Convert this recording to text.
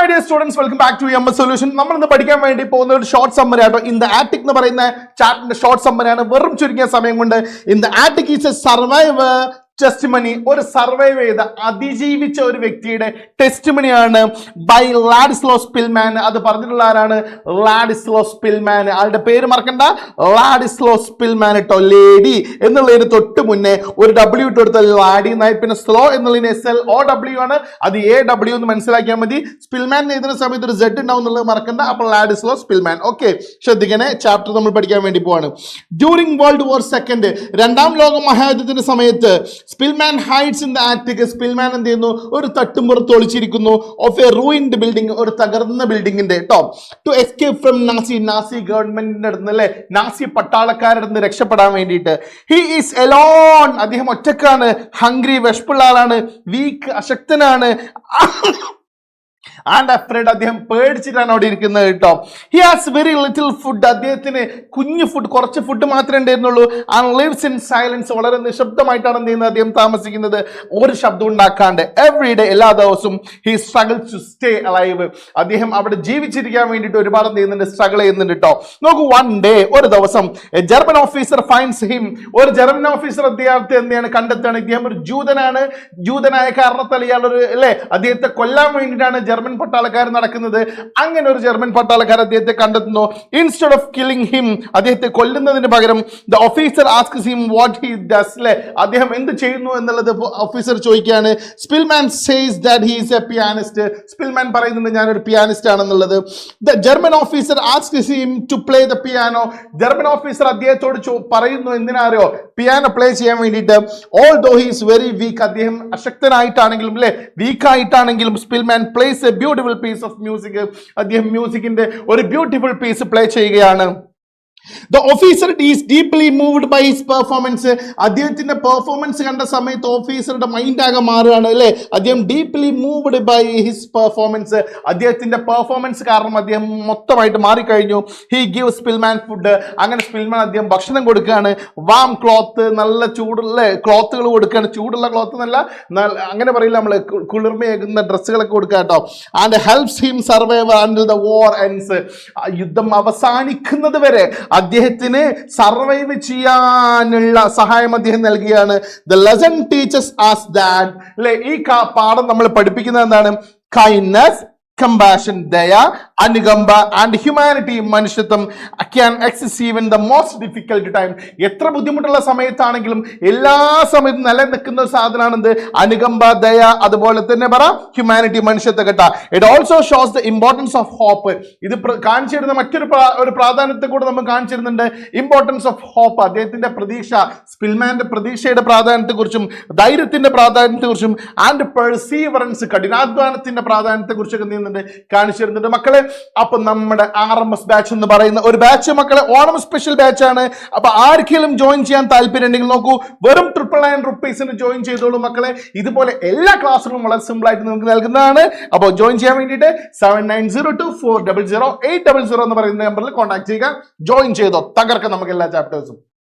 dear students, welcome back to MS Solution. നമ്മൾ ഇന്ന് പഠിക്കാൻ വേണ്ടി പോകുന്ന ഒരു ഷോർട്ട് സമ്മറി ആട്ടോ. ഇൻ ദ ആറ്റിക് എന്ന് പറയുന്ന ചാപ്റ്ററിന്റെ ഷോർട്ട് സമ്മറി ആണ്. വെറും ചുരുങ്ങിയ സമയം കൊണ്ട് in the attic is A survivor testimony, ഒരു സർവൈവ് ചെയ്ത അതിജീവിച്ച ഒരു വ്യക്തിയുടെ ടെസ്റ്റിമണിയാണ് ബൈ ലാഡിസ്ലോസ് പിൽമാൻ. അത് പറഞ്ഞിട്ടുള്ള ആരാണ്? ലാഡിസ്ലോസ് പിൽമാൻ. ആളുടെ പേര് മറക്കണ്ട, ലാഡിസ്ലോസ് പിൽമാൻ കേട്ടോ. ലേഡി എന്നുള്ളതിന് തൊട്ട് മുന്നേ ഒരു ഡബ്ല്യു ഇട്ട് കൊടുത്ത ലാഡി എന്നായി, പിന്നെ സ്ലോ എന്നുള്ളതിന് SLOW ആണ്, അത് AW എന്ന് മനസ്സിലാക്കിയാൽ മതി. സ്പിൽമാൻ എഴുതുന്ന സമയത്ത് ഒരു Z ഉണ്ടാവും എന്നുള്ളത് മറക്കണ്ട. അപ്പോൾ ലാഡിസ്ലോസ് പിൽമാൻ. ഓക്കെ, ശ്രദ്ധിക്കണേ, ചാപ്റ്റർ നമ്മൾ പഠിക്കാൻ വേണ്ടി പോവാണ്. ഡ്യൂറിംഗ് വേൾഡ് വാർ സെക്കൻഡ്, രണ്ടാം ലോക മഹായുദ്ധത്തിന്റെ സമയത്ത് Spillman hides in the attic. Spillman എന്ത് ചെയ്യുന്നു? ഒരു തട്ടുമ്പുറത്ത് ഒളിച്ചിരിക്കുന്നു. ഓഫ് എ റൂയിൻഡ് ബിൽഡിംഗ്, ഒരു തകർന്ന ബിൽഡിങ്ങിന്റെ കേട്ടോ. ടു എസ്കേപ്പ് ഫ്രം നാസി ഗവൺമെന്റിന്റെ അടുത്ത്, അല്ലെ, നാസി പട്ടാളക്കാരുടെ അടുത്ത് രക്ഷപ്പെടാൻ വേണ്ടിയിട്ട്. ഹി ഈസ് എലോൺ, അദ്ദേഹം ഒറ്റക്കാണ്. ഹംഗ്രി, വിശപ്പുള്ള ആളാണ്. വീക്ക്, അശക്തനാണ്. ആൻഡ് അഫ്രൈഡ്, അദ്ദേഹം പേടിച്ചിട്ടാണ് അവിടെ ഇരിക്കുന്നത് കേട്ടോ. He has very little food, അദ്ദേഹത്തിന് കുഞ്ഞു ഫുഡ്, കുറച്ച് ഫുഡ് മാത്രമേ ഉണ്ടായിരുന്നുള്ളൂ. ആൻഡ് ലിവ്സ് ഇൻ സൈലൻസ്, വളരെ നിശബ്ദമായിട്ടാണ് എന്ത് ചെയ്യുന്നത്? അദ്ദേഹം താമസിക്കുന്നത്, ഒരു ശബ്ദം ഉണ്ടാക്കാണ്ട്. എവറി ഡേ, എല്ലാ ദിവസവും he struggle to stay alive, അദ്ദേഹം അവിടെ ജീവിച്ചിരിക്കാൻ വേണ്ടിയിട്ട് ഒരുപാട് എന്ത് ചെയ്യുന്നുണ്ട്? സ്ട്രഗിൾ ചെയ്യുന്നുണ്ട് കേട്ടോ. നോക്കൂ, വൺ ഡേ, ഒരു ദിവസം ജർമ്മൻ ഓഫീസർ ഫൈൻഡ്സ് ഹിം, ഒരു ജർമ്മൻ ഓഫീസർ അദ്ദേഹത്തെ എന്താണ് കണ്ടെത്തുകയാണ്. ഇദ്ദേഹം ഒരു ജൂതനാണ്. ജൂതനായ കാരണത്താൽ ഇയാളൊരു, അല്ലെ, അദ്ദേഹത്തെ കൊല്ലാൻ വേണ്ടിയിട്ടാണ് ജർമ്മൻ പട്ടാളക്കാർ നടക്കുന്നത്. അങ്ങനെ ഒരു ജർമ്മൻ പട്ടാളക്കാർ അദ്ദേഹത്തെ കണ്ടെത്തുന്നു. ഇൻസ്റ്റെഡ് ഓഫ് കില്ലിംഗ് ഹിം, അദ്ദേഹത്തെ കൊല്ലുന്നതിന് പകരം the officer asks him what he does, അല്ലെ, അദ്ദേഹം എന്ത് ചെയ്യുന്നു എന്നുള്ളത് ഓഫീസർ ചോദിക്കുകയാണ്. Szpilman says that he is a pianist, Szpilman പറയുന്നുണ്ട് ഞാനൊരു പിയാനിസ്റ്റ് ആണെന്നുള്ളത്. The German officer asks him to play the piano, German officer അദ്ദേഹത്തോട് പറയുന്നു എന്തിനാരോ? പിയാനോ പ്ലേ ചെയ്യാൻ വേണ്ടിയിട്ട്. Although he is very weak, അദ്ദേഹം അശക്തനായിട്ടാണെങ്കിലും, അല്ലെ, വീക്കായിട്ടാണെങ്കിലും Szpilman plays a beautiful piece of music, അദ്ദേഹം മ്യൂസിക്കിന്റെ ഒരു ബ്യൂട്ടിഫുൾ പീസ് പ്ലേ ചെയ്യുകയാണ്. The officer is deeply moved by his performance, അദ്ദേഹത്തിന്റെ പെർഫോമൻസ് കണ്ട സമയത്ത് ഓഫീസറുടെ മൈൻഡ് ആകെ മാറുകയാണ്, അല്ലെ. അദ്ദേഹം deeply moved by his performance, അദ്ദേഹത്തിന്റെ പെർഫോമൻസ് കാരണം അദ്ദേഹം മൊത്തമായിട്ട് മാറിക്കഴിഞ്ഞു. ഹി ഗിവ് സ്പിൽമാൻ ഫുഡ്, അങ്ങനെ സ്പിൽമാൻ അദ്ദേഹം ഭക്ഷണം കൊടുക്കുകയാണ്. വാം ക്ലോത്ത്, നല്ല ചൂടുള്ള ക്ലോത്തുകൾ കൊടുക്കുകയാണ്. ചൂടുള്ള ക്ലോത്ത് എന്നല്ല, അങ്ങനെ പറയില്ല നമ്മൾ, കുളിർമയേകുന്ന ഡ്രസ്സുകളൊക്കെ കൊടുക്കുക കേട്ടോ. And helps him survive until the war ends, യുദ്ധം അവസാനിക്കുന്നത് വരെ അദ്ദേഹത്തിന് സർവൈവ് ചെയ്യാനുള്ള സഹായം അദ്ദേഹം നൽകിയാണ്. The lesson teachers as that, അല്ലെ, ഈ പാഠം നമ്മൾ പഠിപ്പിക്കുന്നത് എന്താണ്? കൈൻഡ്നസ്, കമ്പാഷൻ, ദയ, അനുകമ്പ ആൻഡ് ഹ്യൂമാനിറ്റി, മനുഷ്യത്വം can exist even the most difficult time. എത്ര ബുദ്ധിമുട്ടുള്ള സമയത്താണെങ്കിലും എല്ലാ സമയത്തും നിലനിൽക്കുന്ന ഒരു സാധനമാണ് എന്ത്? അനുകമ്പ, ദയ, അതുപോലെ തന്നെ പറ ഹ്യൂമാനിറ്റി, മനുഷ്യത്വം കേട്ടാ. It also shows the importance of hope, ഇത് കാണിച്ചിരുന്ന മറ്റൊരു പ്രാധാന്യത്തെ കൂടെ നമ്മൾ കാണിച്ചിരുന്നുണ്ട്. ഇമ്പോർട്ടൻസ് ഓഫ് ഹോപ്പ്, അദ്ദേഹത്തിന്റെ പ്രതീക്ഷ, സ്പിൽമാന്റെ പ്രതീക്ഷയുടെ പ്രാധാന്യത്തെക്കുറിച്ചും ധൈര്യത്തിന്റെ പ്രാധാന്യത്തെക്കുറിച്ചും ആൻഡ് പെർസീവറൻസ്, കഠിനാധ്വാനത്തിന്റെ പ്രാധാന്യത്തെക്കുറിച്ചൊക്കെ കാണിച്ചിരുന്നുണ്ട് മക്കളെ. അപ്പൊ നമ്മുടെ RMS ബാച്ച് എന്ന് പറയുന്ന ഒരു ബാച്ച് മക്കളെ ഓണം സ്പെഷ്യൽ ബാച്ച് ആണ്. അപ്പൊ ആർക്കെങ്കിലും ജോയിൻ ചെയ്യാൻ താല്പര്യം ഉണ്ടെങ്കിൽ നോക്കൂ, വെറും 999 റുപ്പീസിന് ജോയിൻ ചെയ്തോളൂ മക്കളെ. ഇതുപോലെ എല്ലാ ക്ലാസ്സുകളും വളരെ സിമ്പിൾ ആയിട്ട് നമുക്ക് നൽകുന്നതാണ്. അപ്പോൾ ജോയിൻ ചെയ്യാൻ വേണ്ടിയിട്ട് 7902400800 എന്ന് പറയുന്ന നമ്പറിൽ കോൺടാക്ട് ചെയ്യുക. ജോയിൻ ചെയ്തോ, തകർക്കാം നമുക്ക് എല്ലാ ചാപ്റ്റേഴ്സും.